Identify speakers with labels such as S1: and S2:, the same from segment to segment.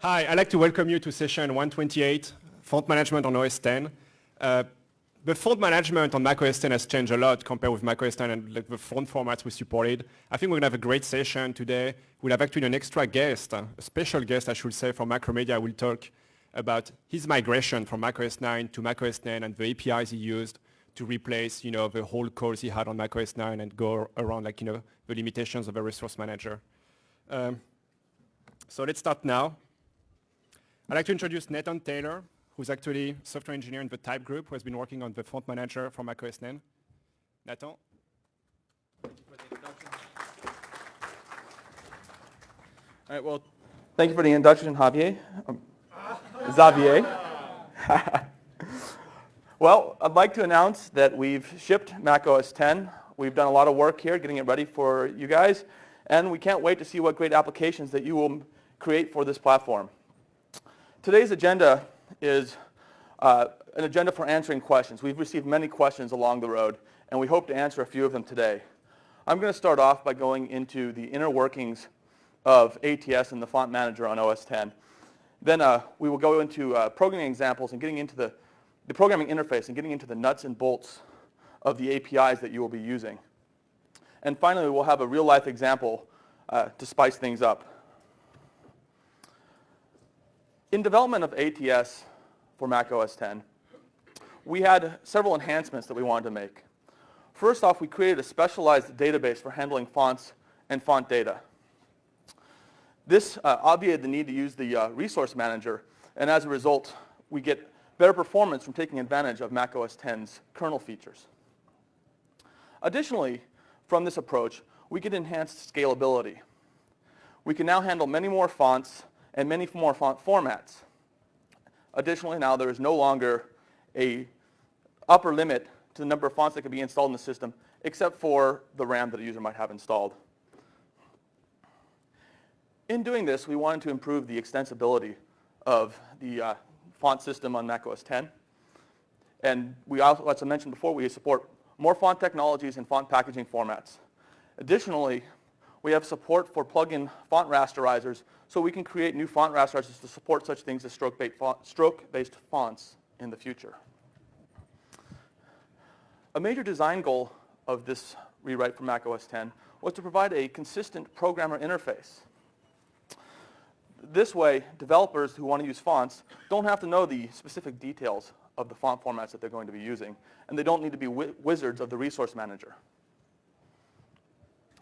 S1: Hi, I'd like to welcome you to session 128, font management on OS X. The font management on Mac OS X has changed a lot compared with Mac OS X and the font formats we supported. I think we're going to have a great session today. We'll have actually an extra guest, a special guest, I should say, from Macromedia. We'll talk about his migration from Mac OS 9 to Mac OS X and the APIs he used to replace, the whole calls he had on Mac OS 9 and go around, the limitations of a resource manager. So let's start now. I'd like to introduce Nathan Taylor, who's actually a software engineer in the type group who has been working on the font manager for Mac OS X. Nathan?
S2: All right, well, thank you for the introduction, Javier. Xavier. Well, I'd like to announce that we've shipped Mac OS X. We've done a lot of work here getting it ready for you guys, and we can't wait to see what great applications that you will create for this platform. Today's agenda is an agenda for answering questions. We've received many questions along the road, and we hope to answer a few of them today. I'm going to start off by going into the inner workings of ATS and the font manager on OS X. Then we will go into programming examples and getting into the programming interface and getting into the nuts and bolts of the APIs that you will be using. And finally, we'll have a real-life example to spice things up. In development of ATS for Mac OS X, we had several enhancements that we wanted to make. First off, we created a specialized database for handling fonts and font data. This obviated the need to use the resource manager, and as a result, we get better performance from taking advantage of Mac OS X's kernel features. Additionally, from this approach, we get enhanced scalability. We can now handle many more fonts and many more font formats. Additionally, now there is no longer an upper limit to the number of fonts that can be installed in the system, except for the RAM that a user might have installed. In doing this, we wanted to improve the extensibility of the font system on Mac OS X. And we also, as I mentioned before, we support more font technologies and font packaging formats. Additionally, we have support for plug-in font rasterizers, so we can create new font rasterizers to support such things as stroke-based fonts in the future. A major design goal of this rewrite for Mac OS X was to provide a consistent programmer interface. This way, developers who want to use fonts don't have to know the specific details of the font formats that they're going to be using, and they don't need to be wizards of the resource manager.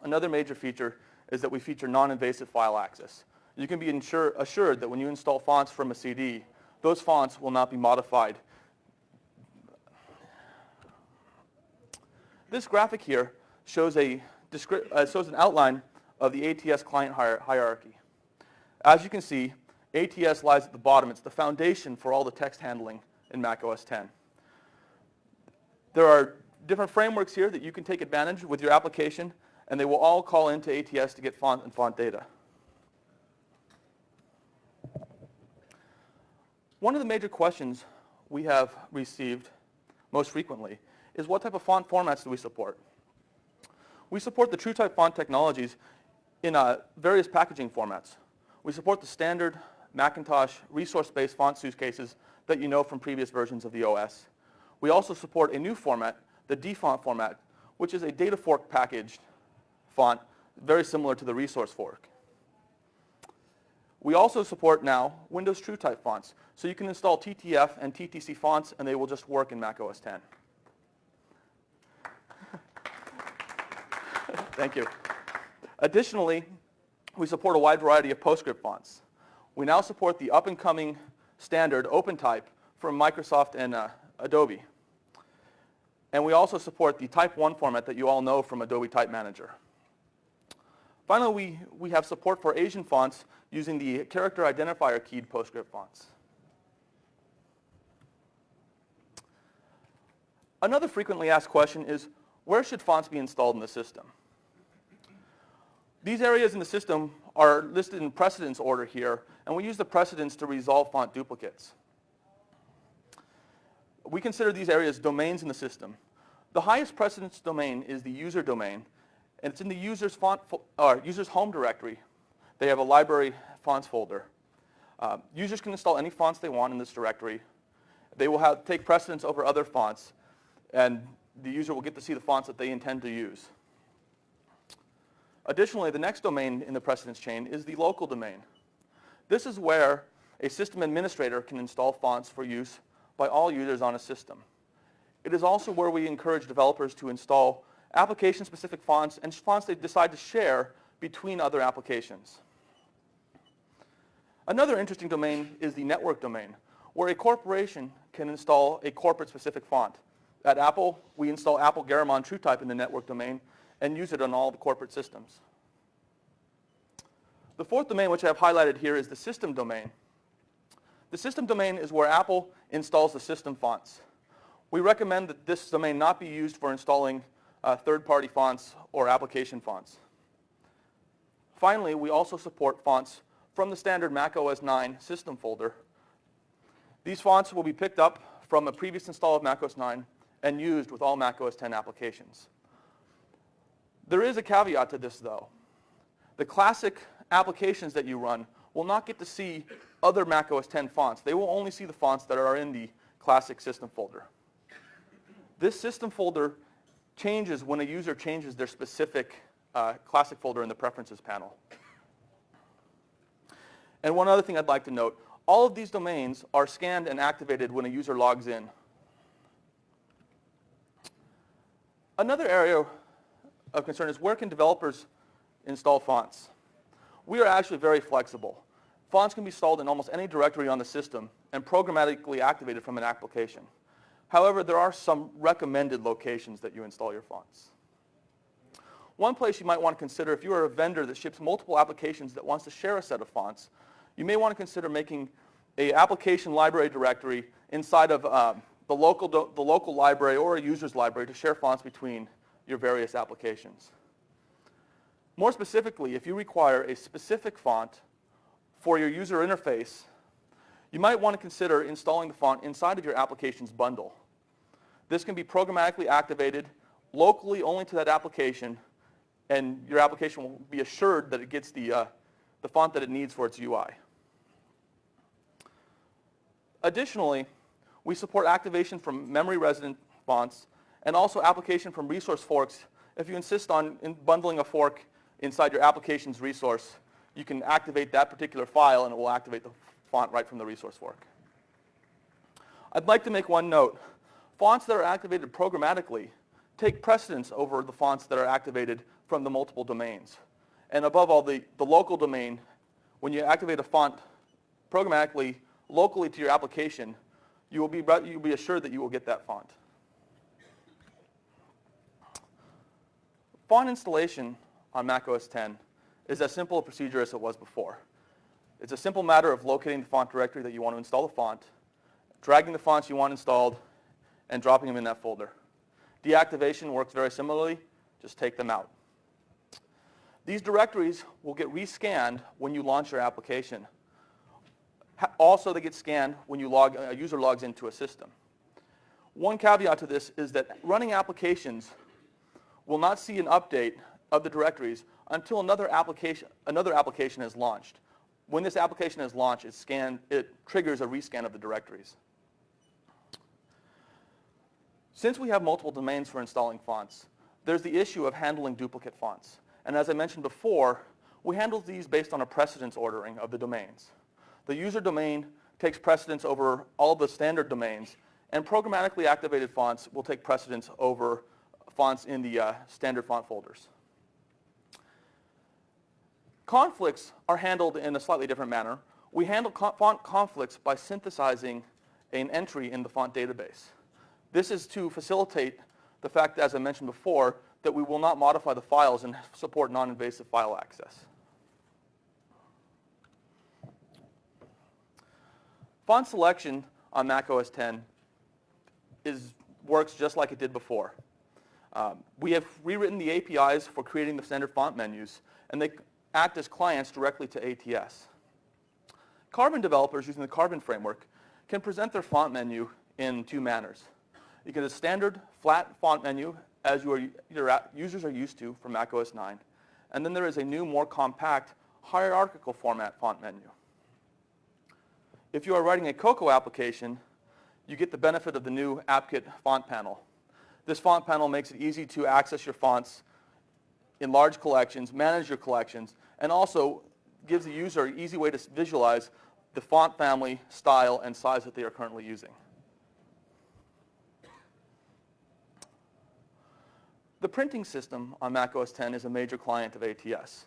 S2: Another major feature is that we feature non-invasive file access. You can be assured that when you install fonts from a CD, those fonts will not be modified. This graphic here shows an outline of the ATS client hierarchy. As you can see, ATS lies at the bottom. It's the foundation for all the text handling in Mac OS X. There are different frameworks here that you can take advantage with your application, and they will all call into ATS to get font and font data. One of the major questions we have received most frequently is what type of font formats do we support? We support the TrueType font technologies in various packaging formats. We support the standard Macintosh resource-based font use cases that you know from previous versions of the OS. We also support a new format, the dfont format, which is a data fork packaged font, very similar to the resource fork. We also support now Windows TrueType fonts, so you can install TTF and TTC fonts, and they will just work in Mac OS X. Thank you. Additionally, we support a wide variety of PostScript fonts. We now support the up-and-coming standard OpenType from Microsoft and Adobe. And we also support the Type 1 format that you all know from Adobe Type Manager. Finally, we have support for Asian fonts using the character identifier keyed PostScript fonts. Another frequently asked question is, where should fonts be installed in the system? These areas in the system are listed in precedence order here, and we use the precedence to resolve font duplicates. We consider these areas domains in the system. The highest precedence domain is the user domain, and it's in the user's home directory. They have a library fonts folder. Users can install any fonts they want in this directory. They will take precedence over other fonts, and the user will get to see the fonts that they intend to use. Additionally, the next domain in the precedence chain is the local domain. This is where a system administrator can install fonts for use by all users on a system. It is also where we encourage developers to install application-specific fonts and fonts they decide to share between other applications. Another interesting domain is the network domain, where a corporation can install a corporate-specific font. At Apple, we install Apple Garamond TrueType in the network domain and use it on all the corporate systems. The fourth domain, which I have highlighted here, is the system domain. The system domain is where Apple installs the system fonts. We recommend that this domain not be used for installing third-party fonts or application fonts. Finally, we also support fonts from the standard Mac OS 9 system folder. These fonts will be picked up from a previous install of Mac OS 9 and used with all Mac OS 10 applications. There is a caveat to this, though. The classic applications that you run will not get to see other Mac OS 10 fonts. They will only see the fonts that are in the classic system folder. This system folder changes when a user changes their specific classic folder in the preferences panel. And one other thing I'd like to note, all of these domains are scanned and activated when a user logs in. Another area of concern is where can developers install fonts? We are actually very flexible. Fonts can be installed in almost any directory on the system and programmatically activated from an application. However, there are some recommended locations that you install your fonts. One place you might want to consider, if you are a vendor that ships multiple applications that wants to share a set of fonts, you may want to consider making an application library directory inside of the local library or a user's library to share fonts between your various applications. More specifically, if you require a specific font for your user interface, you might want to consider installing the font inside of your application's bundle. This can be programmatically activated locally only to that application, and your application will be assured that it gets the font that it needs for its UI. Additionally, we support activation from memory resident fonts and also application from resource forks. If you insist on bundling a fork inside your application's resource, you can activate that particular file and it will activate the font right from the resource fork. I'd like to make one note. Fonts that are activated programmatically take precedence over the fonts that are activated from the multiple domains. And above all, the local domain, when you activate a font programmatically locally to your application, you'll be assured that you will get that font. Font installation on Mac OS X is as simple a procedure as it was before. It's a simple matter of locating the font directory that you want to install the font, dragging the fonts you want installed, and dropping them in that folder. Deactivation works very similarly. Just take them out. These directories will get rescanned when you launch your application. Also, they get scanned when a user logs into a system. One caveat to this is that running applications will not see an update of the directories until another application is launched. When this application is launched, it triggers a rescan of the directories. Since we have multiple domains for installing fonts, there's the issue of handling duplicate fonts. And as I mentioned before, we handle these based on a precedence ordering of the domains. The user domain takes precedence over all of the standard domains, and programmatically activated fonts will take precedence over fonts in the standard font folders. Conflicts are handled in a slightly different manner. We handle font conflicts by synthesizing an entry in the font database. This is to facilitate the fact, as I mentioned before, that we will not modify the files and support non-invasive file access. Font selection on Mac OS X works just like it did before. We have rewritten the APIs for creating the standard font menus, and they act as clients directly to ATS. Carbon developers using the Carbon framework can present their font menu in two manners. You get a standard flat font menu, as your users are used to from Mac OS 9, and then there is a new, more compact, hierarchical format font menu. If you are writing a Cocoa application, you get the benefit of the new AppKit font panel. This font panel makes it easy to access your fonts in large collections, manage your collections, and also gives the user an easy way to visualize the font family, style, and size that they are currently using. The printing system on Mac OS X is a major client of ATS.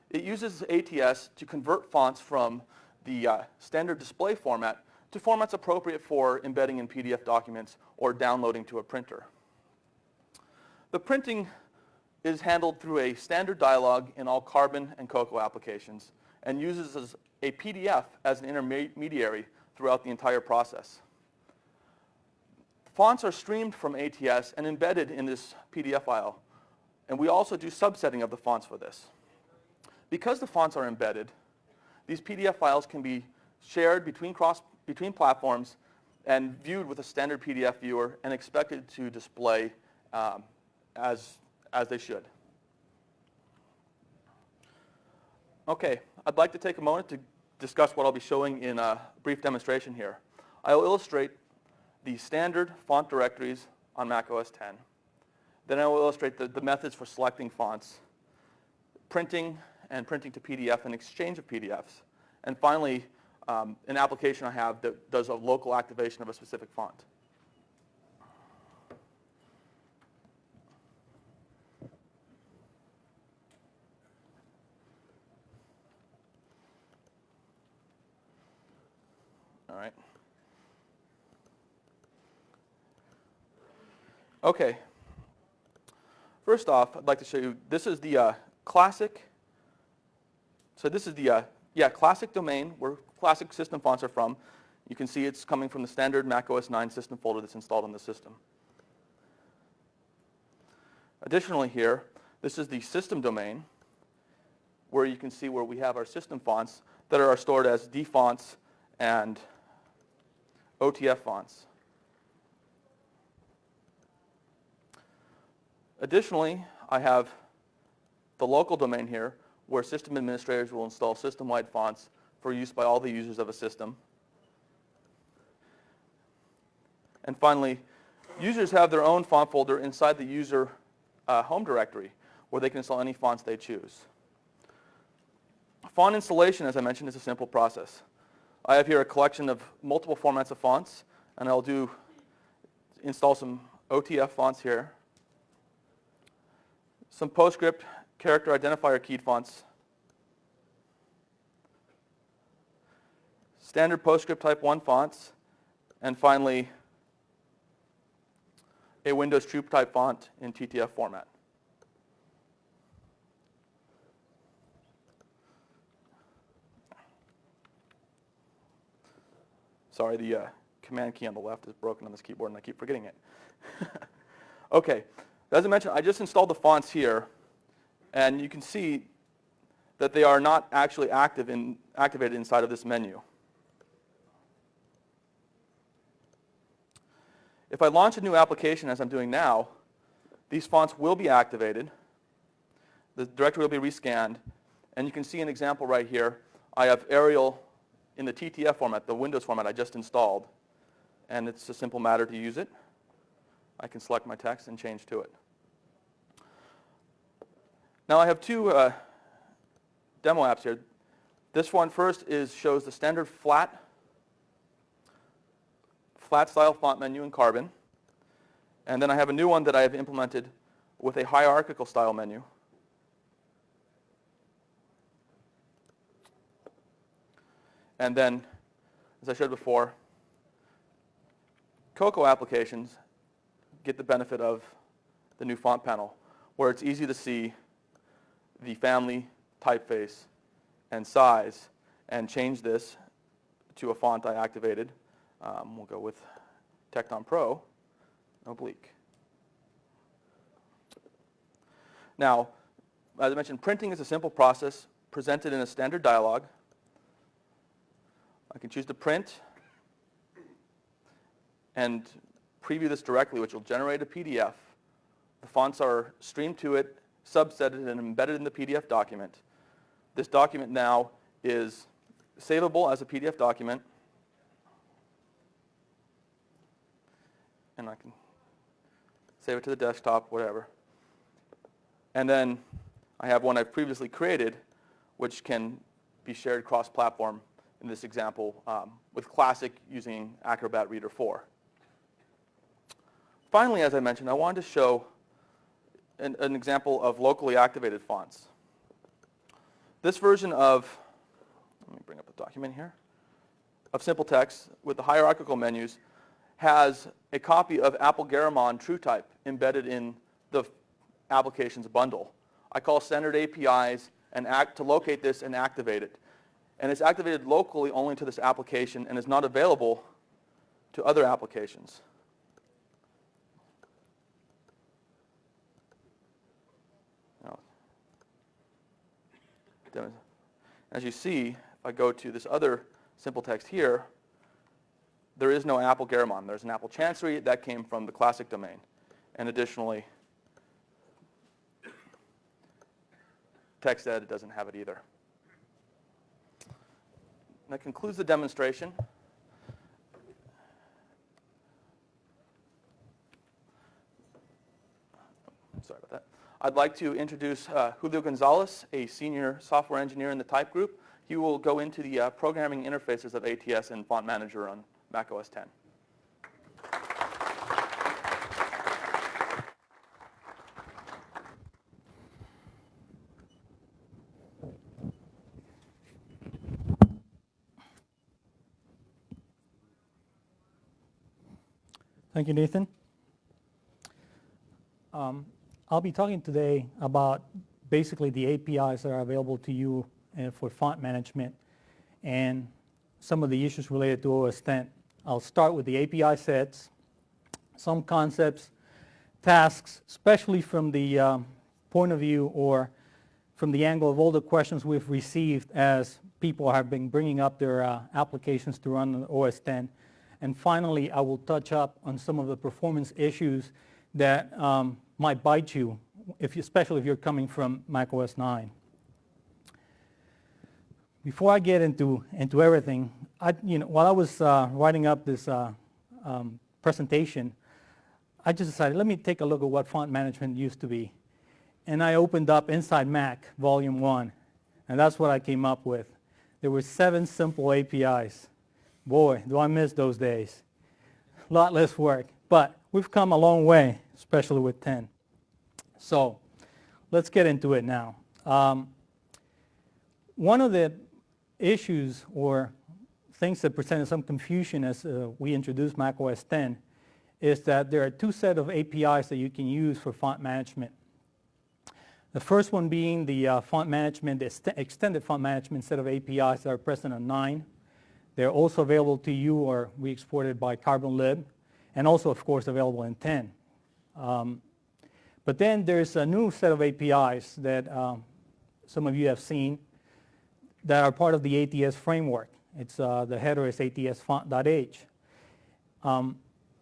S2: It uses ATS to convert fonts from the standard display format to formats appropriate for embedding in PDF documents or downloading to a printer. The printing is handled through a standard dialog in all Carbon and Cocoa applications and uses a PDF as an intermediary throughout the entire process. Fonts are streamed from ATS and embedded in this PDF file, and we also do subsetting of the fonts for this. Because the fonts are embedded, these PDF files can be shared between platforms and viewed with a standard PDF viewer and expected to display as they should. Okay, I'd like to take a moment to discuss what I'll be showing in a brief demonstration here. I'll illustrate the standard font directories on Mac OS X. Then I will illustrate the methods for selecting fonts, printing and printing to PDF and exchange of PDFs. And finally, an application I have that does a local activation of a specific font. All right. Okay. First off, I'd like to show you, this is the classic. So this is the classic domain where classic system fonts are from. You can see it's coming from the standard Mac OS X system folder that's installed on the system. Additionally here, this is the system domain where you can see where we have our system fonts that are stored as dfonts and OTF fonts. Additionally, I have the local domain here where system administrators will install system-wide fonts for use by all the users of a system. And finally, users have their own font folder inside the user home directory where they can install any fonts they choose. Font installation, as I mentioned, is a simple process. I have here a collection of multiple formats of fonts, and I'll install some OTF fonts here, some PostScript character identifier keyed fonts, standard PostScript type 1 fonts, and finally a Windows Troop type font in TTF format. Sorry, the command key on the left is broken on this keyboard and I keep forgetting it. Okay, as I mentioned, I just installed the fonts here, and you can see that they are not actually activated inside of this menu. If I launch a new application, as I'm doing now, these fonts will be activated. The directory will be rescanned, and you can see an example right here. I have Arial in the TTF format, the Windows format I just installed, and it's a simple matter to use it. I can select my text and change to it. Now I have two demo apps here. This one first shows the standard flat style font menu in Carbon, and then I have a new one that I have implemented with a hierarchical style menu. And then, as I showed before, Cocoa applications get the benefit of the new font panel, where it's easy to see the family, typeface, and size, and change this to a font I activated. We'll go with Tecton Pro, oblique. Now, as I mentioned, printing is a simple process presented in a standard dialog. I can choose to print and preview this directly, which will generate a PDF. The fonts are streamed to it, subsetted, and embedded in the PDF document. This document now is savable as a PDF document, and I can save it to the desktop, whatever. And then I have one I've previously created, which can be shared cross-platform in this example with Classic using Acrobat Reader 4. Finally, as I mentioned, I wanted to show an example of locally activated fonts. This version of, let me bring up the document here, of Simple Text with the hierarchical menus has a copy of Apple Garamond TrueType embedded in the applications bundle. I call centered APIs and to locate this and activate it. And it's activated locally only to this application and is not available to other applications. As you see, if I go to this other Simple Text here, there is no Apple Garamond. There's an Apple Chancery that came from the Classic domain. And additionally, TextEd doesn't have it either. That concludes the demonstration. Sorry about that. I'd like to introduce Julio Gonzalez, a senior software engineer in the type group. He will go into the programming interfaces of ATS and Font Manager on Mac OS X.
S3: Thank you, Nathan. I'll be talking today about basically the APIs that are available to you for font management and some of the issues related to OS X. I'll start with the API sets, some concepts, tasks, especially from the point of view or from the angle of all the questions we've received as people have been bringing up their applications to run on OS X. And finally, I will touch up on some of the performance issues that might bite you, especially if you're coming from Mac OS 9. Before I get into everything, while I was writing up this presentation, I just decided, let me take a look at what font management used to be. And I opened up Inside Mac, Volume 1, and that's what I came up with. There were 7 simple APIs. Boy, do I miss those days. A lot less work, but we've come a long way, especially with 10. So let's get into it now. One of the issues or things that presented some confusion as we introduced Mac OS X is that there are 2 sets of APIs that you can use for font management. The first one being the font management, the extended font management set of APIs that are present on 9. They're also available to you or we exported by Carbon Lib, and also, of course, available in 10. But then there's a new set of APIs that some of you have seen that are part of the ATS framework. It's the header is ATS-font.h. And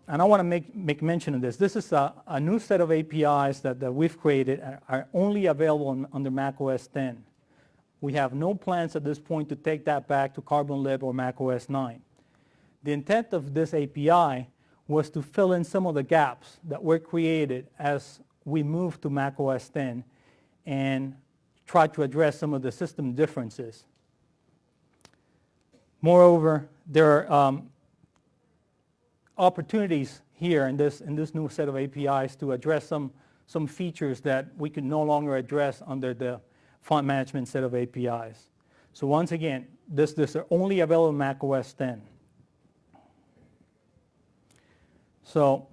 S3: I want to make mention of this. This is a new set of APIs that we've created and are only available under Mac OS X. We have no plans at this point to take that back to Carbon Lib or Mac OS 9. The intent of this API was to fill in some of the gaps that were created as we moved to Mac OS X and try to address some of the system differences. Moreover, there are opportunities here in this new set of APIs to address some features that we could no longer address under the font management set of APIs. So once again, this are only available in Mac OS X. So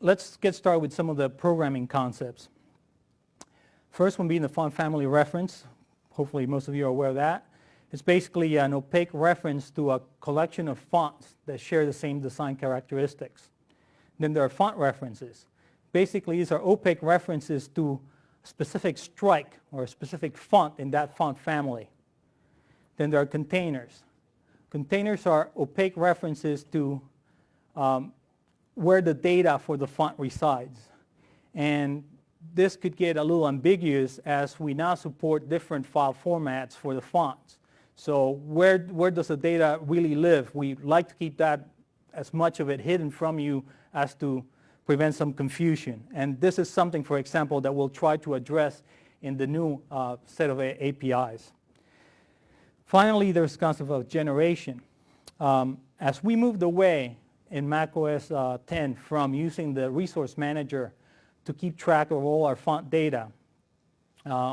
S3: let's get started with some of the programming concepts. First one being the font family reference. Hopefully most of you are aware of that. It's basically an opaque reference to a collection of fonts that share the same design characteristics. Then there are font references. Basically, these are opaque references to a specific strike or a specific font in that font family. Then there are containers. Containers are opaque references to where the data for the font resides. And this could get a little ambiguous as we now support different file formats for the fonts. So where does the data really live? We like to keep that, as much of it hidden from you as to prevent some confusion. And this is something, for example, that we'll try to address in the new set of APIs. Finally, there's the concept of generation. As we moved away in macOS 10 from using the resource manager to keep track of all our font data,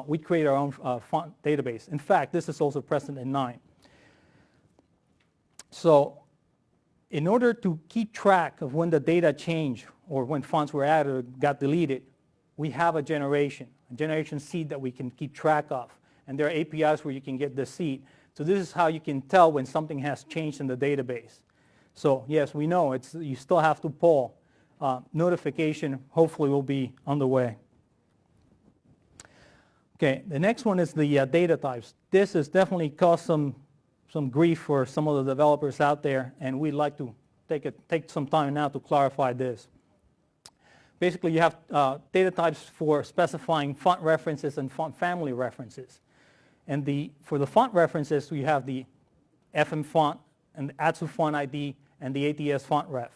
S3: we create our own font database. In fact, this is also present in 9. So in order to keep track of when the data changed or when fonts were added or got deleted, we have a generation seed that we can keep track of. And there are APIs where you can get the seed. So this is how you can tell when something has changed in the database. So yes, we know you still have to poll. Notification hopefully will be on the way. Okay, the next one is the data types. This has definitely caused some grief for some of the developers out there, and we'd like to take some time now to clarify this. Basically, you have data types for specifying font references and font family references. And for the font references, we have the FM font and the ATSU font ID and the ATS font ref.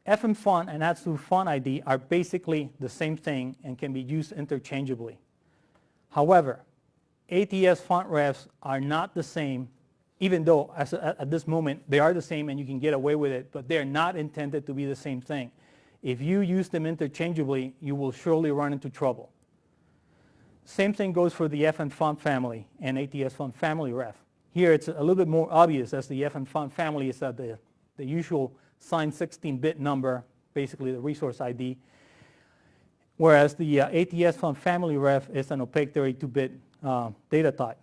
S3: FM font and ATSU font ID are basically the same thing and can be used interchangeably. However, ATS font refs are not the same, even though at this moment they are the same and you can get away with it, but they're not intended to be the same thing. If you use them interchangeably, you will surely run into trouble. Same thing goes for the FM font family and ATS font family ref. Here it's a little bit more obvious, as the FM font family is at the usual signed 16-bit number, basically the resource ID, whereas the ATS font family ref is an opaque 32-bit data type.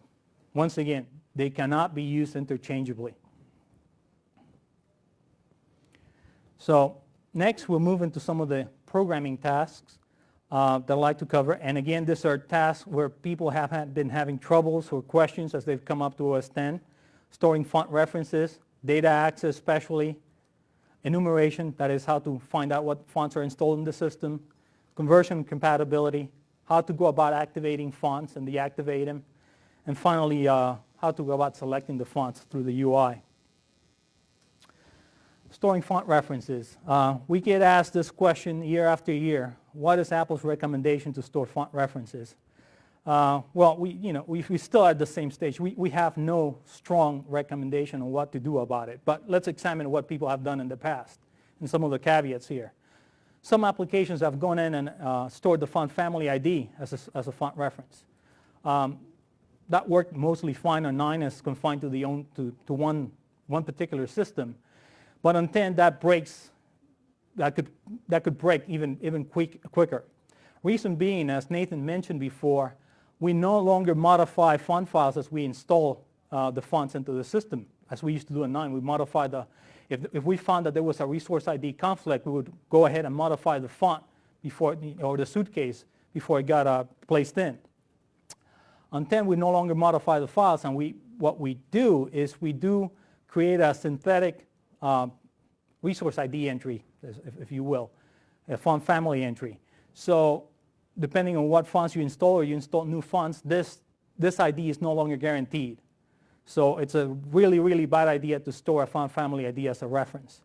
S3: Once again, they cannot be used interchangeably. So next, we'll move into some of the programming tasks that I'd like to cover. And again, these are tasks where people have been having troubles or questions as they've come up to OS 10. Storing font references, data access especially, enumeration, that is how to find out what fonts are installed in the system, conversion compatibility, how to go about activating fonts and deactivate them, and finally, how to go about selecting the fonts through the UI. Storing font references. We get asked this question year after year. What is Apple's recommendation to store font references? Well, we still are at the same stage. We have no strong recommendation on what to do about it. But let's examine what people have done in the past and some of the caveats here. Some applications have gone in and stored the font family ID as a font reference. That worked mostly fine on 9 as confined to one particular system. But on 10, that could break even quicker. Reason being, as Nathan mentioned before, we no longer modify font files as we install the fonts into the system. As we used to do in 9, we modify if we found that there was a resource ID conflict, we would go ahead and modify the font or the suitcase before it got placed in. On 10, we no longer modify the files, and what we do is we do create a synthetic resource ID entry, if you will, a font family entry. So depending on what fonts you install or you install new fonts, this ID is no longer guaranteed. So it's a really, really bad idea to store a font family ID as a reference.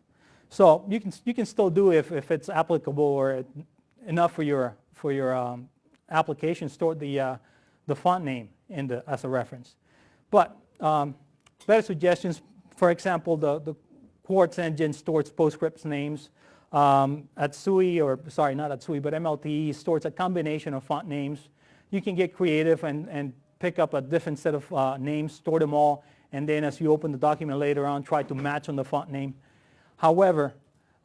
S3: So you can still do if it's applicable or enough for your application, store the font name as a reference. But better suggestions, for example, the Quartz engine stores PostScript names. Atsui, or sorry, not Atsui, but MLTE stores a combination of font names. You can get creative and pick up a different set of names, store them all, and then as you open the document later on, try to match on the font name. However,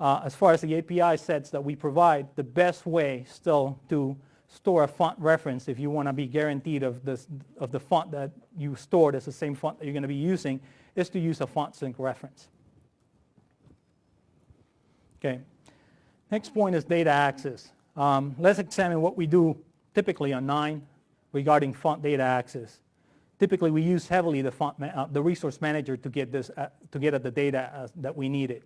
S3: as far as the API sets that we provide, the best way still to store a font reference, if you want to be guaranteed of the font that you stored as the same font that you're going to be using, is to use a font sync reference. Okay. Next point is data access. Let's examine what we do typically on 9 regarding font data access. Typically, we use heavily the resource manager to get at the data that we needed.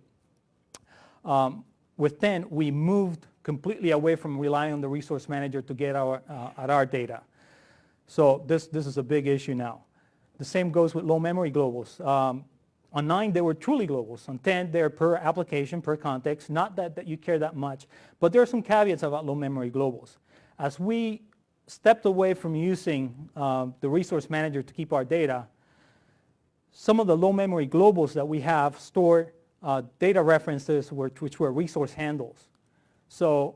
S3: With 10, we moved completely away from relying on the resource manager to get at our data. So this is a big issue now. The same goes with low memory globals. On 9, they were truly globals. On 10, they're per application, per context. Not that you care that much, but there are some caveats about low memory globals. As we stepped away from using the resource manager to keep our data, some of the low memory globals that we have store data references which were resource handles. So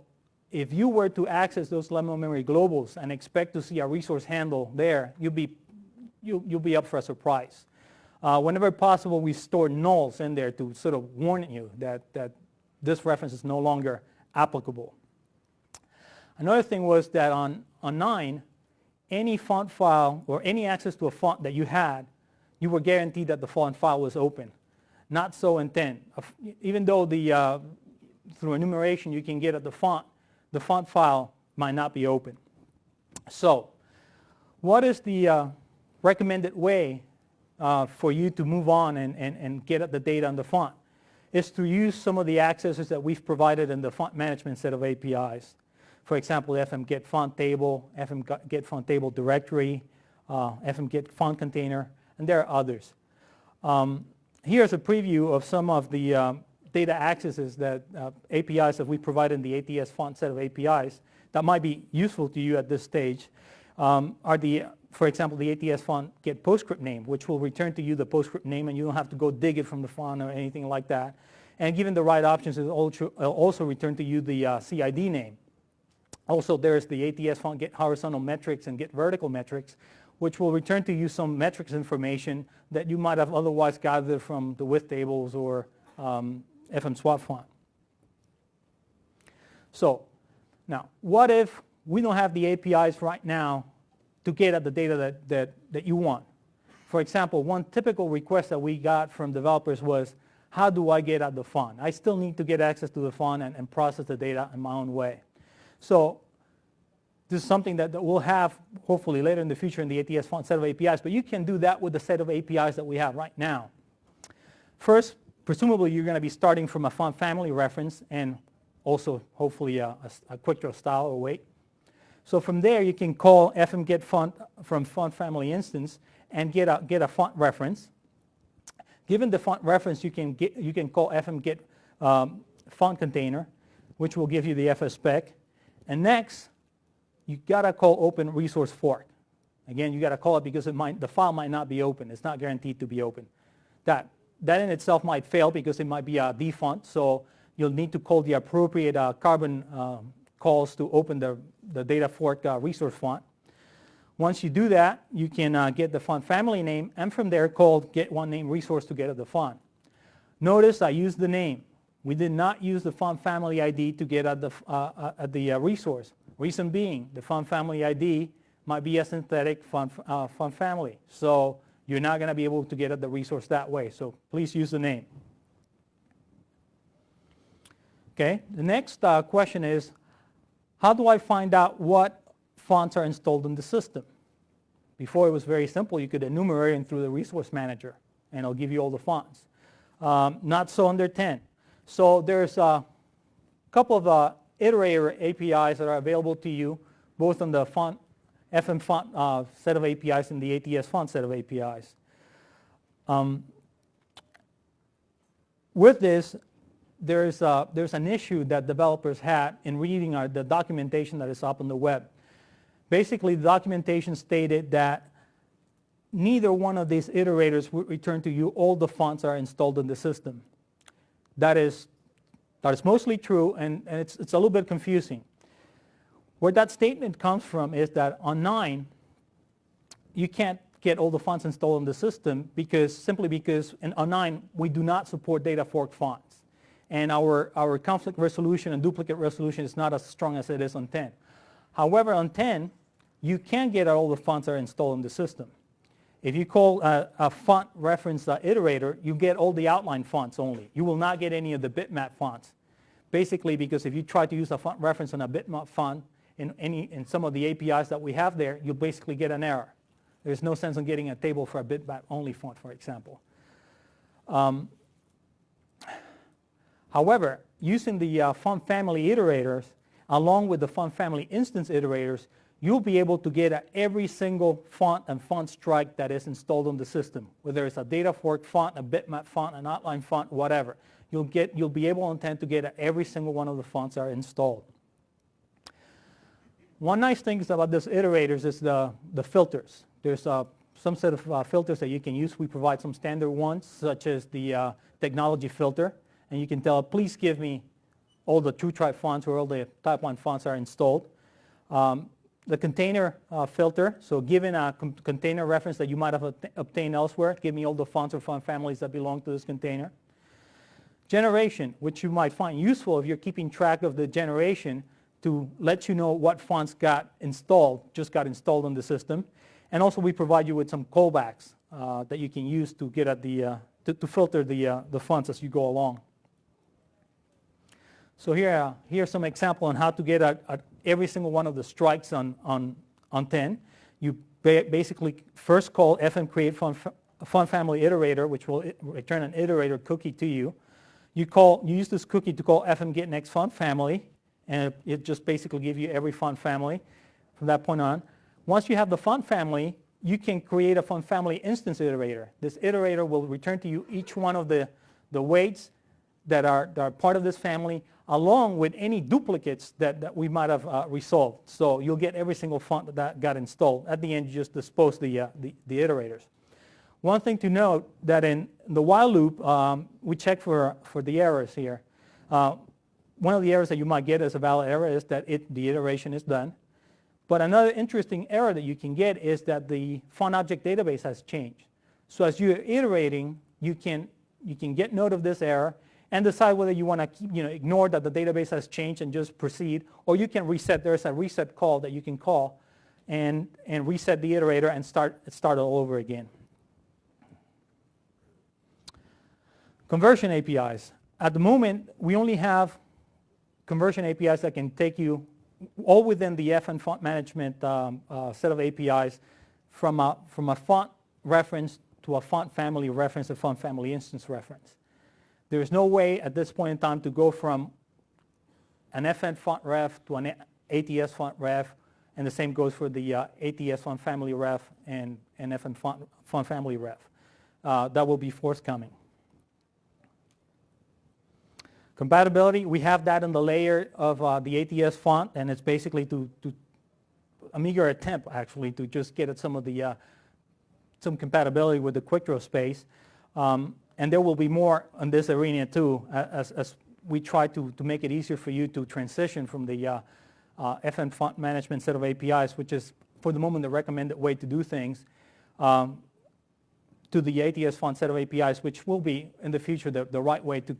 S3: if you were to access those low memory globals and expect to see a resource handle there, you'll be up for a surprise. Whenever possible, we store nulls in there to sort of warn you that this reference is no longer applicable. Another thing was that on 9, any font file or any access to a font that you had, you were guaranteed that the font file was open. Not so in 10. Even though through enumeration you can get at the font file might not be open. So what is the recommended way for you to move on and get at the data on the font? Is to use some of the accesses that we've provided in the font management set of APIs. For example, fm-get font table, fm-get font table directory, fm-get font container, and there are others. Here's a preview of some of the data accesses that APIs that we provide in the ATS font set of APIs that might be useful to you at this stage are for example, the ATS font get PostScript name, which will return to you the PostScript name, and you don't have to go dig it from the font or anything like that. And given the right options, it will also return to you the CID name. Also, there's the ATS font get horizontal metrics and get vertical metrics, which will return to you some metrics information that you might have otherwise gathered from the width tables or FM swap font. So now, what if we don't have the APIs right now to get at the data that you want? For example, one typical request that we got from developers was, how do I get at the font? I still need to get access to the font and process the data in my own way. So this is something that we'll have hopefully later in the future in the ATS font set of APIs, but you can do that with the set of APIs that we have right now. First, presumably you're going to be starting from a font family reference and also hopefully a quick draw style or weight. So from there you can call fm-get font from font family instance and get a font reference. Given the font reference, you can call fm-get font container, which will give you the FS spec. And next, you gotta call open resource fork. Again, you gotta call it because the file might not be open. It's not guaranteed to be open. That in itself might fail because it might be a defont. So you'll need to call the appropriate carbon calls to open the data fork resource font. Once you do that, you can get the font family name, and from there call get one name resource to get at the font. Notice I used the name. We did not use the font family ID to get at the resource. Reason being, the font family ID might be a synthetic font family. So you're not going to be able to get at the resource that way. So please use the name. Okay, the next question is, how do I find out what fonts are installed in the system? Before it was very simple. You could enumerate them through the resource manager, and it'll give you all the fonts. Not so under 10. So there's a couple of iterator APIs that are available to you, both on the FM font set of APIs and the ATS font set of APIs. With this, there's an issue that developers had in reading the documentation that is up on the web. Basically, the documentation stated that neither one of these iterators would return to you all the fonts are installed in the system. That is mostly true, and it's a little bit confusing. Where that statement comes from is that on 9, you can't get all the fonts installed in the system simply because on 9 we do not support data fork fonts. And our conflict resolution and duplicate resolution is not as strong as it is on 10. However, on 10, you can get all the fonts that are installed in the system. If you call a font reference iterator, you get all the outline fonts only. You will not get any of the bitmap fonts. Basically, because if you try to use a font reference on a bitmap font in some of the APIs that we have there, you'll basically get an error. There's no sense in getting a table for a bitmap only font, for example. However, using the font family iterators, along with the font family instance iterators, you'll be able to get at every single font and font strike that is installed on the system, whether it's a data fork font, a bitmap font, an outline font, whatever. You'll be able in 10 to get at every single one of the fonts that are installed. One nice thing about these iterators is the filters. There's some set of filters that you can use. We provide some standard ones, such as the technology filter. And you can tell, please give me all the TrueType fonts where all the Type 1 fonts are installed. The container filter, so given a container reference that you might have obtained elsewhere, give me all the fonts or font families that belong to this container. Generation, which you might find useful if you're keeping track of the generation to let you know what fonts just got installed on the system. And also we provide you with some callbacks that you can use to get at to filter the fonts as you go along. So here's some example on how to get at every single one of the strikes on 10. You basically first call fm create font family iterator, which will return an iterator cookie to you. You use this cookie to call fm get next font family, and it just basically gives you every font family from that point on. Once you have the font family, you can create a font family instance iterator. This iterator will return to you each one of the weights that are part of this family, along with any duplicates that we might have resolved. So you'll get every single font that got installed. At the end, you just dispose the iterators. One thing to note that in the while loop, we check for the errors here. One of the errors that you might get as a valid error is that the iteration is done. But another interesting error that you can get is that the font object database has changed. So as you're iterating, you can get note of this error and decide whether you want to ignore that the database has changed and just proceed, or you can reset. There's a reset call that you can call and reset the iterator and start all over again. Conversion APIs. At the moment, we only have conversion APIs that can take you all within the FN font management set of APIs from a font reference to a font family reference, a font family instance reference. There is no way at this point in time to go from an FN font ref to an ATS font ref, and the same goes for the ATS font family ref and FN font family ref. That will be forthcoming. Compatibility, we have that in the layer of the ATS font, and it's basically a meager attempt actually to just get at some of the some compatibility with the quick draw space. And there will be more on this arena too, as we try to make it easier for you to transition from the FN font management set of APIs, which is for the moment the recommended way to do things, to the ATS font set of APIs, which will be in the future the right way to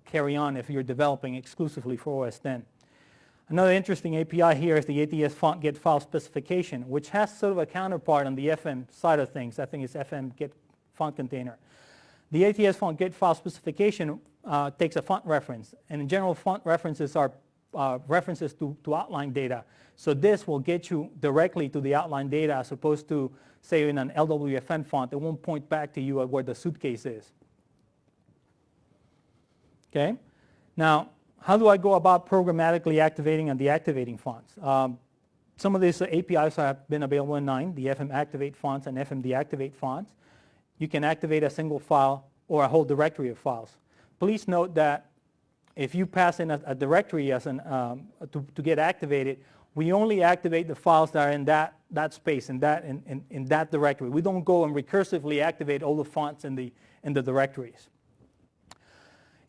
S3: carry on if you're developing exclusively for OS X. Another interesting API here is the ATS font get file specification, which has sort of a counterpart on the FM side of things. I think it's FM get font container. The ATS font get file specification takes a font reference, and in general, font references are references to outline data. So this will get you directly to the outline data as opposed to, say, in an LWFN font. It won't point back to you at where the suitcase is. Okay. Now, how do I go about programmatically activating and deactivating fonts? Some of these APIs have been available in 9, the FM activate fonts and FM deactivate fonts. You can activate a single file or a whole directory of files. Please note that if you pass in a directory as to get activated, we only activate the files that are in that space, in that directory. We don't go and recursively activate all the fonts in the directories.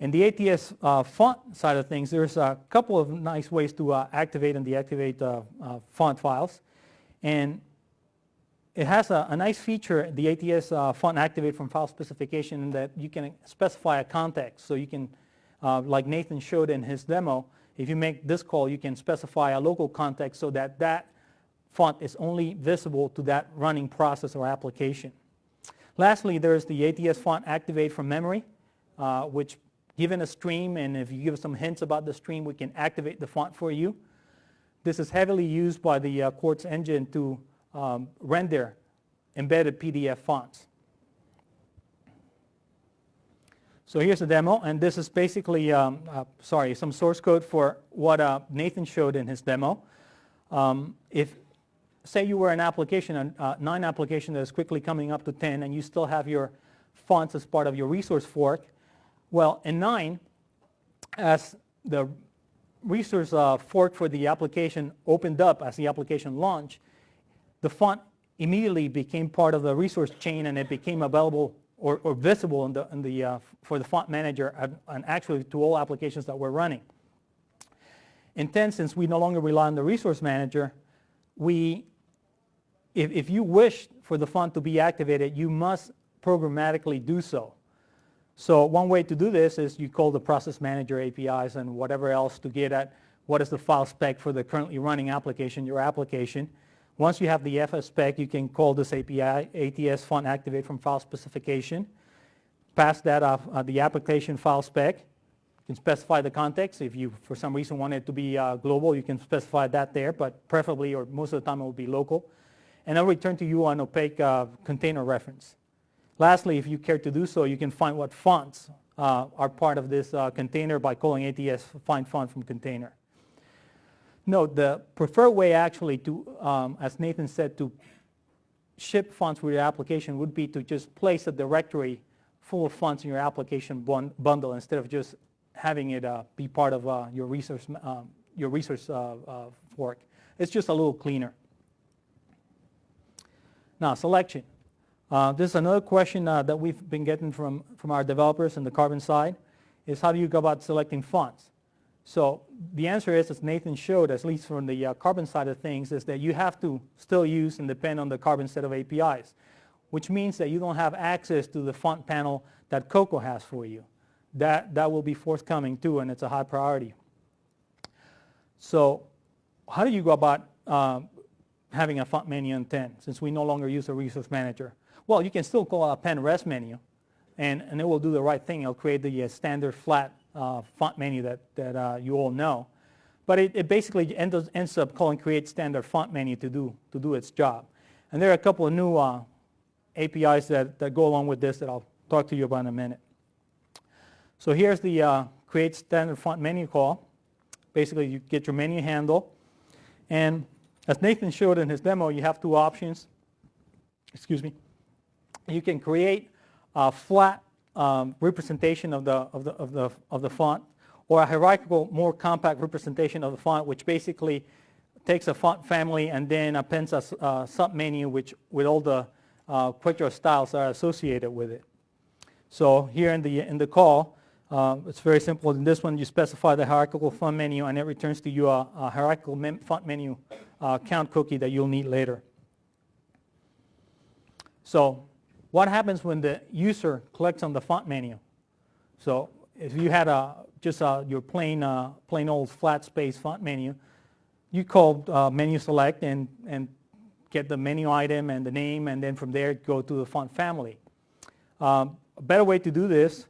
S3: In the ATS font side of things, there's a couple of nice ways to activate and deactivate font files. And it has a nice feature, the ATS font activate from file specification, in that you can specify a context. So you can, like Nathan showed in his demo, if you make this call, you can specify a local context so that that font is only visible to that running process or application. Lastly, there's the ATS font activate from memory, which given a stream, and if you give us some hints about the stream, we can activate the font for you. This is heavily used by the Quartz engine to render embedded PDF fonts. So here's a demo, and this is basically, some source code for what Nathan showed in his demo. If say you were an application, a 9 application that is quickly coming up to 10, and you still have your fonts as part of your resource fork. Well, in 9, as the resource fork for the application opened up as the application launched, the font immediately became part of the resource chain, and it became available or visible for the font manager and actually to all applications that we're running. In 10, since we no longer rely on the resource manager, if you wish for the font to be activated, you must programmatically do so. So one way to do this is you call the process manager APIs and whatever else to get at what is the file spec for the currently running application, your application. Once you have the FS spec, you can call this API, ATS font activate from file specification. Pass that off the application file spec. You can specify the context. If you, for some reason, want it to be global, you can specify that there, but preferably, or most of the time, it will be local. And it'll return to you an opaque container reference. Lastly, if you care to do so, you can find what fonts are part of this container by calling ATS find font from container. Note, the preferred way actually to, as Nathan said, to ship fonts with your application would be to just place a directory full of fonts in your application bundle instead of just having it be part of your resource fork. It's just a little cleaner. Now, selection. This is another question that we've been getting from our developers on the Carbon side, is how do you go about selecting fonts? So the answer is, as Nathan showed, at least from the Carbon side of things, is that you have to still use and depend on the Carbon set of APIs, which means that you don't have access to the font panel that Cocoa has for you. That will be forthcoming too, and it's a high priority. So how do you go about having a font menu in 10, since we no longer use a resource manager? Well, you can still call a pen rest menu, and it will do the right thing. It'll create the standard flat font menu that you all know. But it basically ends up calling create standard font menu to do its job. And there are a couple of new APIs that go along with this that I'll talk to you about in a minute. So here's the create standard font menu call. Basically, you get your menu handle. And as Nathan showed in his demo, you have 2 options. Excuse me. You can create a flat representation of the font, or a hierarchical, more compact representation of the font, which basically takes a font family and then appends a submenu with all the quick draw styles that are associated with it. So here in the call, it's very simple. In this one, you specify the hierarchical font menu, and it returns to you a hierarchical font menu count cookie that you'll need later. So what happens when the user clicks on the font menu? So if you had just your plain old flat space font menu, you call menu select and get the menu item and the name, and then from there go to the font family. A better way to do this,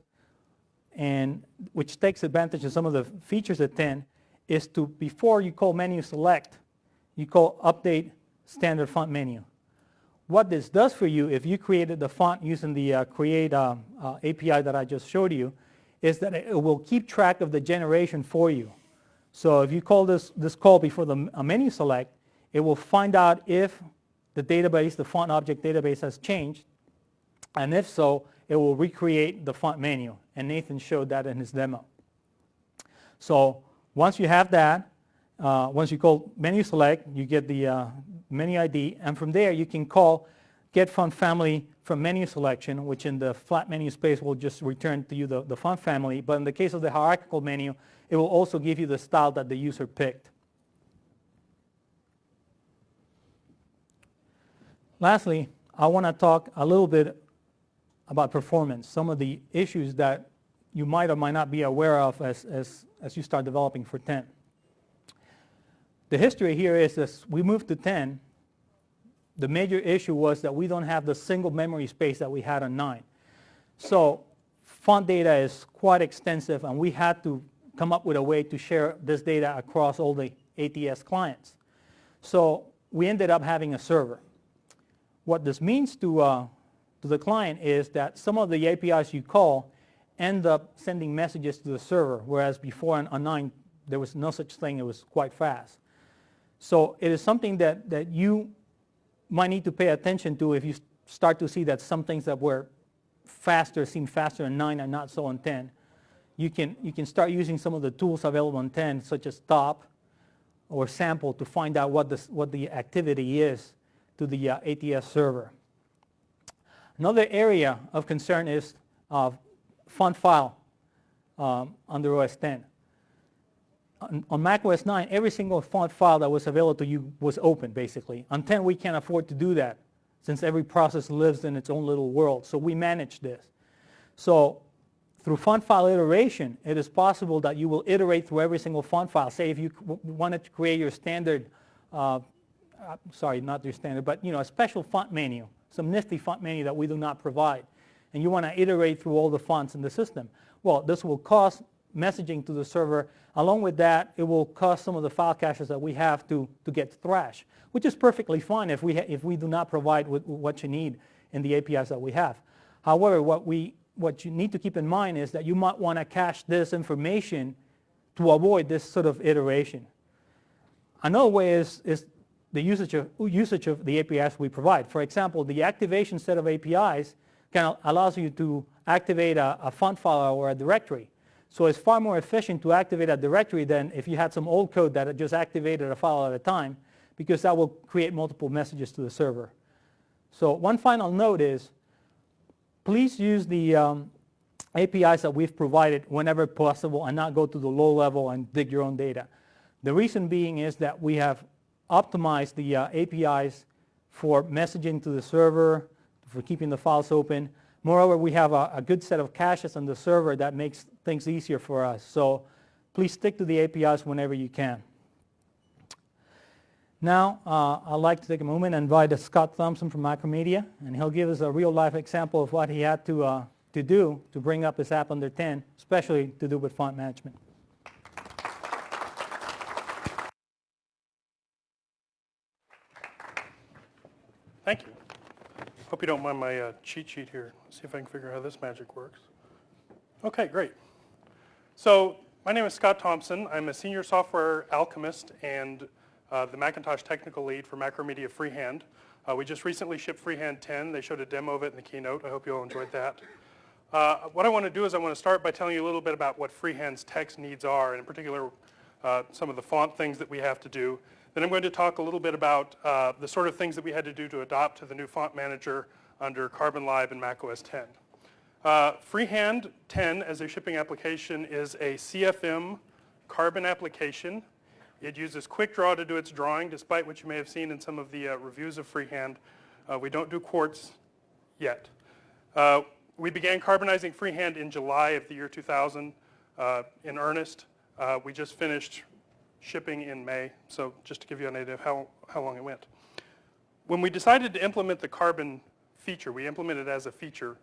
S3: and which takes advantage of some of the features at 10, is to, before you call menu select, you call update standard font menu. What this does for you, if you created the font using the create API that I just showed you, is that it will keep track of the generation for you. So if you call this call before the menu select, it will find out if the database, the font object database has changed, and if so, it will recreate the font menu. And Nathan showed that in his demo. So once you have that, once you call menu select, you get the menu ID, and from there you can call get font family from menu selection, which in the flat menu space will just return to you the font family. But in the case of the hierarchical menu, it will also give you the style that the user picked. Lastly, I want to talk a little bit about performance, some of the issues that you might or might not be aware of as you start developing for 10. The history here is as we moved to 10, the major issue was that we don't have the single memory space that we had on 9. So font data is quite extensive, and we had to come up with a way to share this data across all the ATS clients. So we ended up having a server. What this means to the client is that some of the APIs you call end up sending messages to the server, whereas before on 9 there was no such thing. It was quite fast. So it is something that you might need to pay attention to if you start to see that some things that were faster seem faster in 9 and not so in 10. You can start using some of the tools available in 10, such as stop or sample, to find out what the activity is to the ATS server. Another area of concern is font file under OS 10. On Mac OS 9, every single font file that was available to you was open, basically. On 10, we can't afford to do that, since every process lives in its own little world. So we manage this. So through font file iteration, it is possible that you will iterate through every single font file. Say if you wanted to create your standard, sorry, not your standard, but a special font menu, some nifty font menu that we do not provide, and you want to iterate through all the fonts in the system. Well, this will cost messaging to the server. Along with that, it will cost some of the file caches that we have to get thrashed, which is perfectly fine if we do not provide what you need in the APIs that we have. However, what you need to keep in mind is that you might want to cache this information to avoid this sort of iteration. Another way is the usage of the APIs we provide. For example, the activation set of APIs allows you to activate a font file or a directory. So it's far more efficient to activate a directory than if you had some old code that just activated a file at a time, because that will create multiple messages to the server. So one final note is, please use the APIs that we've provided whenever possible and not go to the low level and dig your own data. The reason being is that we have optimized the APIs for messaging to the server, for keeping the files open. Moreover, we have a good set of caches on the server that makes things easier for us. So please stick to the APIs whenever you can. Now, I'd like to take a moment and invite Scott Thompson from Macromedia, and he'll give us a real-life example of what he had to do to bring up his app under 10, especially to do with font management.
S4: Thank you. Hope you don't mind my cheat sheet here. Let's see if I can figure out how this magic works. Okay, great. So my name is Scott Thompson. I'm a senior software alchemist and the Macintosh technical lead for Macromedia Freehand. We just recently shipped Freehand 10. They showed a demo of it in the keynote. I hope you all enjoyed that. What I want to do is I want to start by telling you a little bit about what Freehand's text needs are, and in particular some of the font things that we have to do. Then I'm going to talk a little bit about the sort of things that we had to do to adopt to the new font manager under Carbon Live and Mac OS 10. Freehand 10 as a shipping application is a CFM Carbon application. It uses Quick Draw to do its drawing, despite what you may have seen in some of the reviews of Freehand. We don't do quartz yet. We began carbonizing Freehand in July of the year 2000 in earnest. We just finished shipping in May, so just to give you an idea of how long it went. When we decided to implement the Carbon feature, we implemented it as a feature,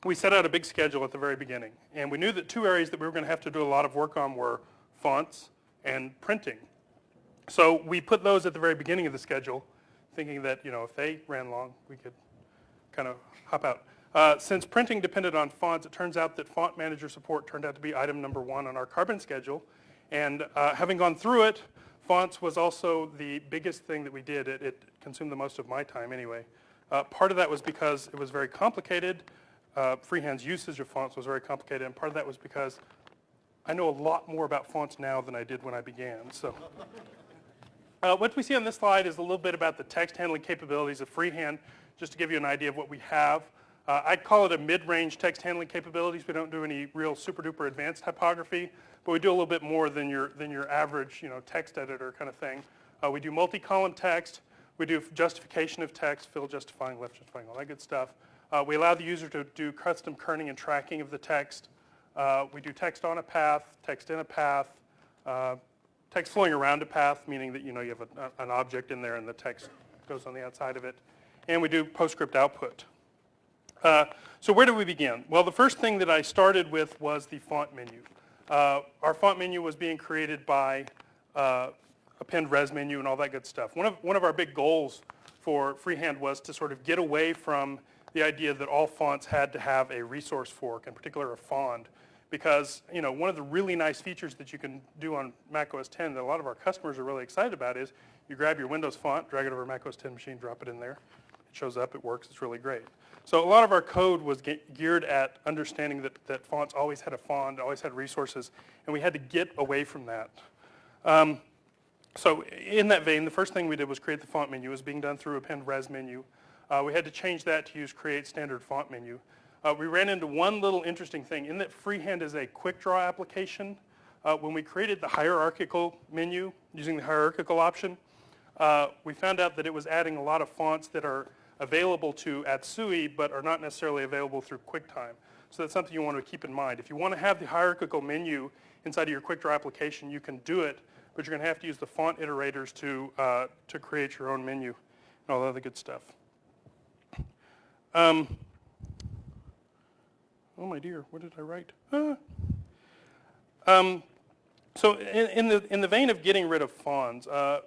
S4: we set out a big schedule at the very beginning. And we knew that two areas that we were going to have to do a lot of work on were fonts and printing. So we put those at the very beginning of the schedule, thinking that if they ran long, we could kind of hop out. Since printing depended on fonts, it turns out that font manager support turned out to be item number 1 on our Carbon schedule. And having gone through it, fonts was also the biggest thing that we did. It consumed the most of my time anyway. Part of that was because it was very complicated. Freehand's usage of fonts was very complicated, and part of that was because I know a lot more about fonts now than I did when I began. So what we see on this slide is a little bit about the text handling capabilities of Freehand, just to give you an idea of what we have. I'd call it a mid-range text handling capabilities. We don't do any real super-duper advanced typography, but we do a little bit more than your average text editor kind of thing. We do multi-column text. We do justification of text, fill justifying, left justifying, all that good stuff. We allow the user to do custom kerning and tracking of the text. We do text on a path, text in a path, text flowing around a path, meaning that you have an object in there and the text goes on the outside of it. And we do PostScript output. So where do we begin? Well, the first thing that I started with was the font menu. Our font menu was being created by append res menu and all that good stuff. One of our big goals for Freehand was to sort of get away from the idea that all fonts had to have a resource fork, in particular a font, because one of the really nice features that you can do on Mac OS 10 that a lot of our customers are really excited about is You grab your Windows font, drag it over a Mac OS X machine, drop it in there. It shows up, it works, it's really great. So a lot of our code was geared at understanding that fonts always had a font, always had resources, and we had to get away from that. So in that vein, the first thing we did was create the font menu. It was being done through append res menu. We had to change that to use create standard font menu. We ran into one little interesting thing. In that Freehand is a quick draw application. When we created the hierarchical menu using the hierarchical option, we found out that it was adding a lot of fonts that are available to Atsui but are not necessarily available through QuickTime. So that's something you want to keep in mind. If you want to have the hierarchical menu inside of your quick draw application, you can do it, but you're going to have to use the font iterators to create your own menu and all the other good stuff. Oh my dear, what did I write? So in the vein of getting rid of fonts, or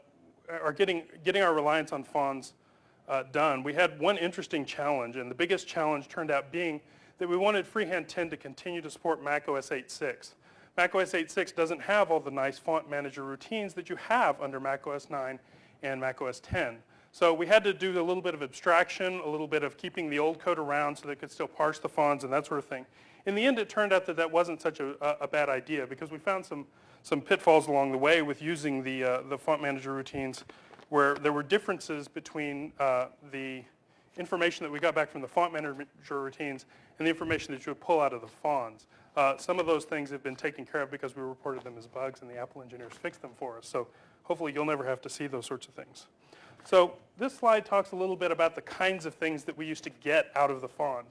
S4: getting our reliance on fonts done, we had one interesting challenge, and the biggest challenge turned out being that we wanted Freehand 10 to continue to support Mac OS 8.6. Mac OS 8.6 doesn't have all the nice font manager routines that you have under Mac OS 9 and Mac OS 10. So we had to do a little bit of abstraction, a little bit of keeping the old code around so that it could still parse the fonts and that sort of thing. In the end, it turned out that that wasn't such a bad idea because we found some pitfalls along the way with using the font manager routines where there were differences between the information that we got back from the font manager routines and the information that you would pull out of the fonts. Some of those things have been taken care of because we reported them as bugs and the Apple engineers fixed them for us. So hopefully you'll never have to see those sorts of things. So this slide talks a little bit about the kinds of things that we used to get out of the font.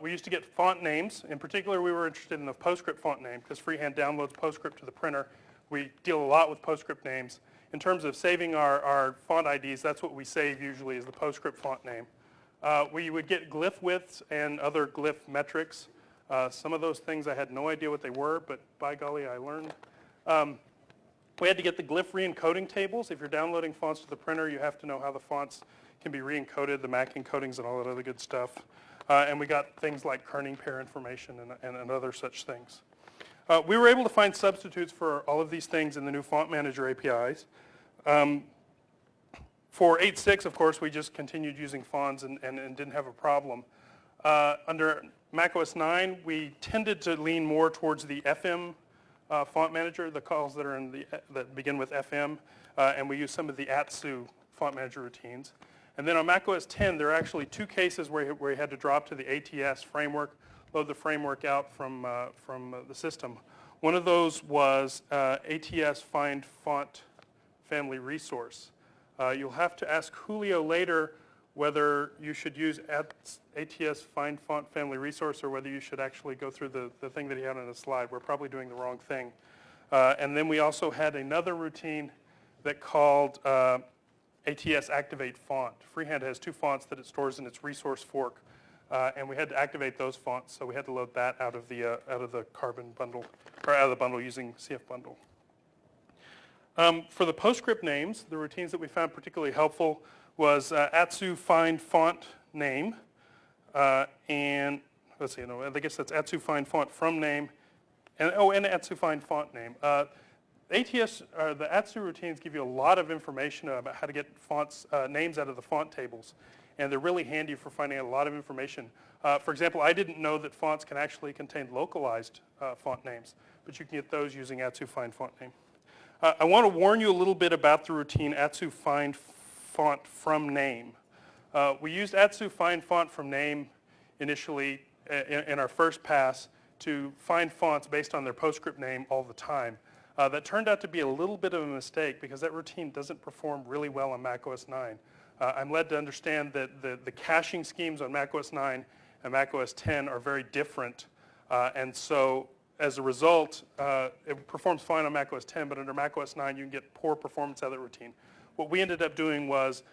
S4: We used to get font names. In particular, we were interested in the PostScript font name because Freehand downloads PostScript to the printer. We deal a lot with PostScript names. In terms of saving our font IDs, that's what we save usually is the PostScript font name. We would get glyph widths and other glyph metrics. Some of those things I had no idea what they were, but by golly, I learned. We had to get the glyph re-encoding tables. If you're downloading fonts to the printer, you have to know how the fonts can be re-encoded, the MAC encodings and all that other good stuff. And we got things like kerning pair information and other such things. We were able to find substitutes for all of these things in the new font manager APIs. For 8.6, of course, we just continued using fonts and didn't have a problem. Under Mac OS 9, we tended to lean more towards the FM font manager, the calls that are that begin with FM, and we use some of the Atsu font manager routines. And then on Mac OS 10, there are actually two cases where we had to drop to the ATS framework, load the framework out from the system. One of those was ATS find font family resource. You'll have to ask Julio later whether you should use ATS find font family resource or whether you should actually go through the thing that he had on his slide. We're probably doing the wrong thing. And then we also had another routine that called ATS activate font. Freehand has two fonts that it stores in its resource fork, and we had to activate those fonts, so we had to load that out of the Carbon bundle, or out of the bundle using CF bundle. For the PostScript names, the routines that we found particularly helpful was Atsu find font name, and let's see, no, I guess that's Atsu find font from name, and Atsu find font name. ATS, the Atsu routines give you a lot of information about how to get fonts names out of the font tables, and they're really handy for finding a lot of information. For example, I didn't know that fonts can actually contain localized font names, but you can get those using Atsu find font name. I want to warn you a little bit about the routine Atsu find font from name. We used Atsu find font from name initially in our first pass to find fonts based on their PostScript name all the time. That turned out to be a little bit of a mistake because that routine doesn't perform really well on Mac OS 9. I'm led to understand that the caching schemes on Mac OS 9 and Mac OS 10 are very different, and so as a result, it performs fine on Mac OS 10, but under Mac OS 9, you can get poor performance out of that routine. What we ended up doing was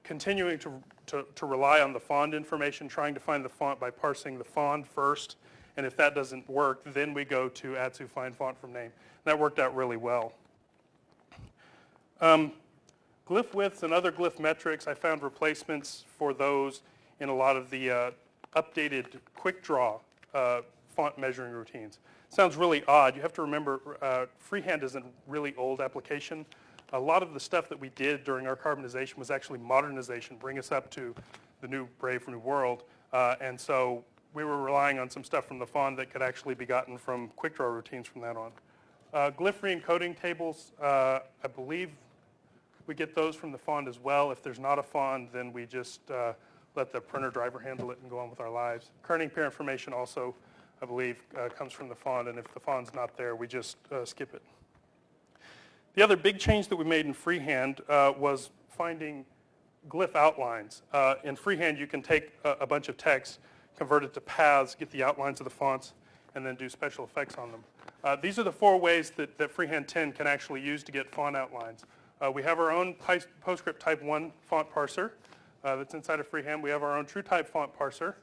S4: continuing to rely on the font information, trying to find the font by parsing the font first, and if that doesn't work, then we go to Atsu find font from name. That worked out really well. Glyph widths and other glyph metrics, I found replacements for those in a lot of the updated quick draw font measuring routines. Sounds really odd. You have to remember Freehand is a really old application. a lot of the stuff that we did during our carbonization was actually modernization, bring us up to the new brave new world. And so we were relying on some stuff from the font that could actually be gotten from quick draw routines from that on. Glyph re-encoding tables, I believe we get those from the font as well. If there's not a font, then we just let the printer driver handle it and go on with our lives. Kerning pair information also, I believe, comes from the font, and if the font's not there, we just skip it. The other big change that we made in freehand was finding glyph outlines. In freehand, you can take a bunch of text, convert it to paths, get the outlines of the fonts, and then do special effects on them. These are the 4 ways that Freehand 10 can actually use to get font outlines. We have our own PostScript Type 1 font parser that's inside of Freehand. We have our own TrueType font parser.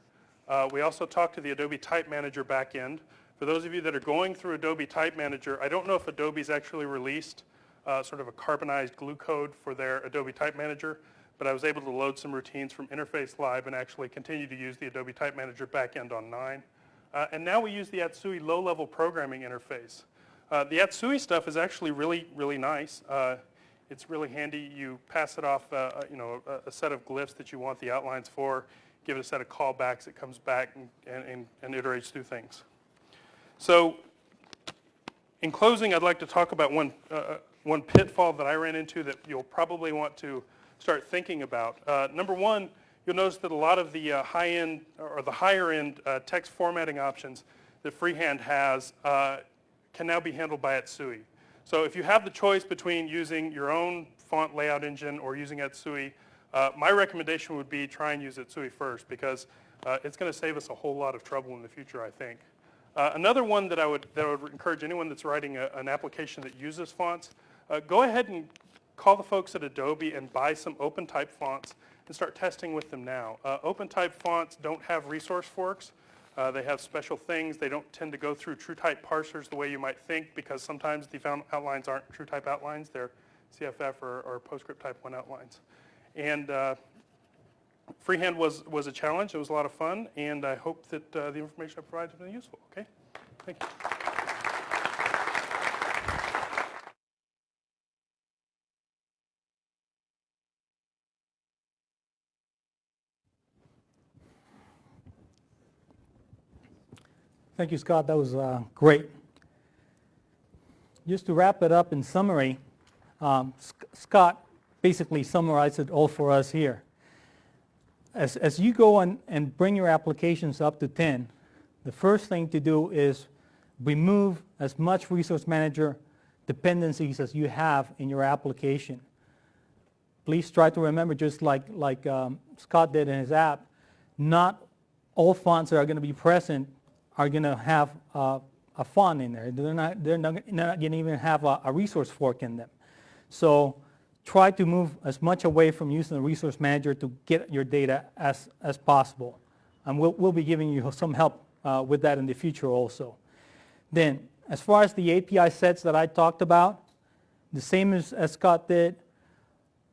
S4: We also talk to the Adobe Type Manager backend. For those of you that are going through Adobe Type Manager, I don't know if Adobe's actually released sort of a carbonized glue code for their Adobe Type Manager, but I was able to load some routines from Interface Live and actually continue to use the Adobe Type Manager backend on 9. And now we use the Atsui low-level programming interface. The Atsui stuff is actually really, really nice. It's really handy. You pass it off a set of glyphs that you want the outlines for, give it a set of callbacks, it comes back and iterates through things. So in closing, I'd like to talk about one pitfall that I ran into that you'll probably want to start thinking about. Number one, you'll notice that a lot of the high-end or the higher-end text formatting options that Freehand has can now be handled by Atsui. So if you have the choice between using your own font layout engine or using Atsui, my recommendation would be try and use Atsui first, because it's going to save us a whole lot of trouble in the future, I think. Another one that I would encourage anyone that's writing an application that uses fonts, go ahead and call the folks at Adobe and buy some OpenType fonts and start testing with them now. OpenType fonts don't have resource forks. They have special things. They don't tend to go through TrueType parsers the way you might think, because sometimes the found outlines aren't TrueType outlines. They're CFF or PostScript Type 1 outlines. And Freehand was a challenge. It was a lot of fun, and I hope that the information I provided has been useful. Okay? Thank you.
S3: Thank you, Scott. That was great. Just to wrap it up in summary, Scott basically summarized it all for us here. As you go on and bring your applications up to 10, the first thing to do is remove as much Resource Manager dependencies as you have in your application. Please try to remember, just like Scott did in his app, not all fonts that are going to be present are going to have a font in there. They're not going to even have a resource fork in them. So try to move as much away from using the Resource Manager to get your data as possible. And we'll be giving you some help with that in the future also. Then, as far as the API sets that I talked about, the same as Scott did,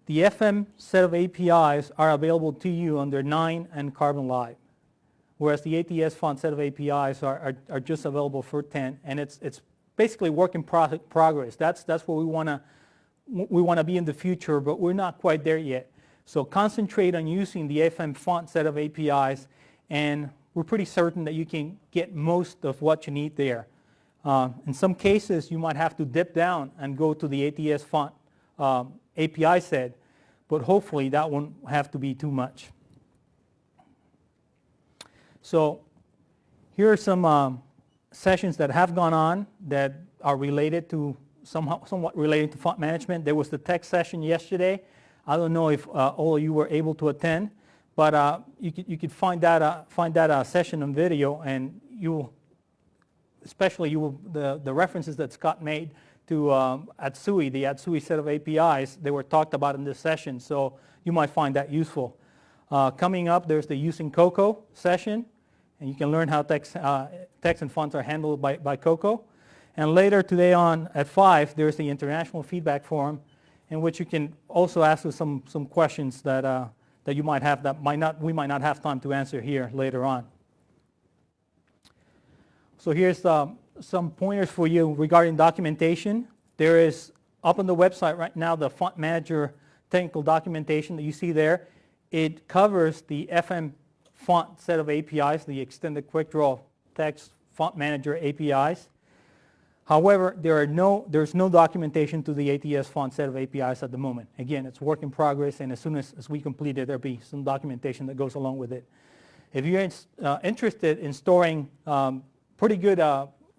S3: the FM set of APIs are available to you under 9 and Carbon Live, whereas the ATS font set of APIs are just available for 10, and it's basically work in progress. That's what we want to be in the future, but we're not quite there yet. So concentrate on using the FM font set of APIs, and we're pretty certain that you can get most of what you need there. In some cases, you might have to dip down and go to the ATS font API set, but hopefully that won't have to be too much. So here are some sessions that have gone on that are related to, somewhat related to font management. There was the text session yesterday. I don't know if all of you were able to attend, but you could find that session on video, and the references that Scott made to Atsui, the Atsui set of APIs, they were talked about in this session, so you might find that useful. Coming up, there's the Using Cocoa session, and you can learn how text and fonts are handled by Cocoa. And later today on at 5, there's the International Feedback Forum, in which you can also ask us some questions that you might have that we might not have time to answer here later on. So here's some pointers for you regarding documentation. There is up on the website right now, the Font Manager technical documentation that you see there, it covers the FM font set of APIs, the extended quick draw text font manager APIs. However, there's no documentation to the ATS font set of APIs at the moment. Again, it's work in progress, and as soon as we complete it, there'll be some documentation that goes along with it. If you're interested in storing pretty good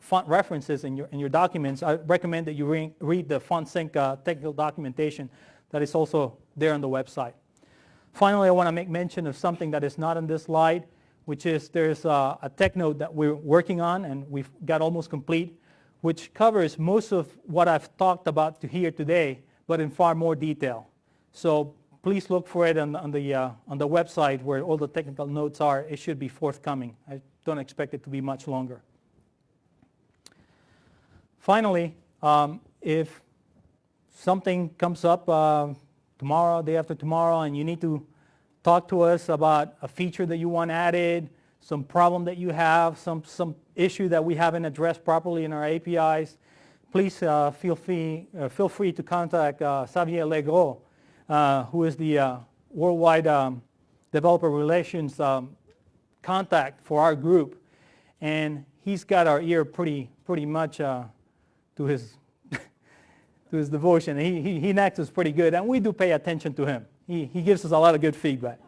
S3: font references in your documents, I recommend that you read the FontSync technical documentation that is also there on the website. Finally, I want to make mention of something that is not on this slide, which is there's a tech note that we're working on, and we've got almost complete, which covers most of what I've talked about here today, but in far more detail. So please look for it on the website where all the technical notes are. It should be forthcoming. I don't expect it to be much longer. Finally, if something comes up tomorrow, day after tomorrow, and you need to talk to us about a feature that you want added, some problem that you have, some issue that we haven't addressed properly in our APIs, please feel free to contact Xavier Legros, who is the worldwide developer relations contact for our group, and he's got our ear pretty much to his to his devotion. He knacks us pretty good, and we do pay attention to him. He gives us a lot of good feedback.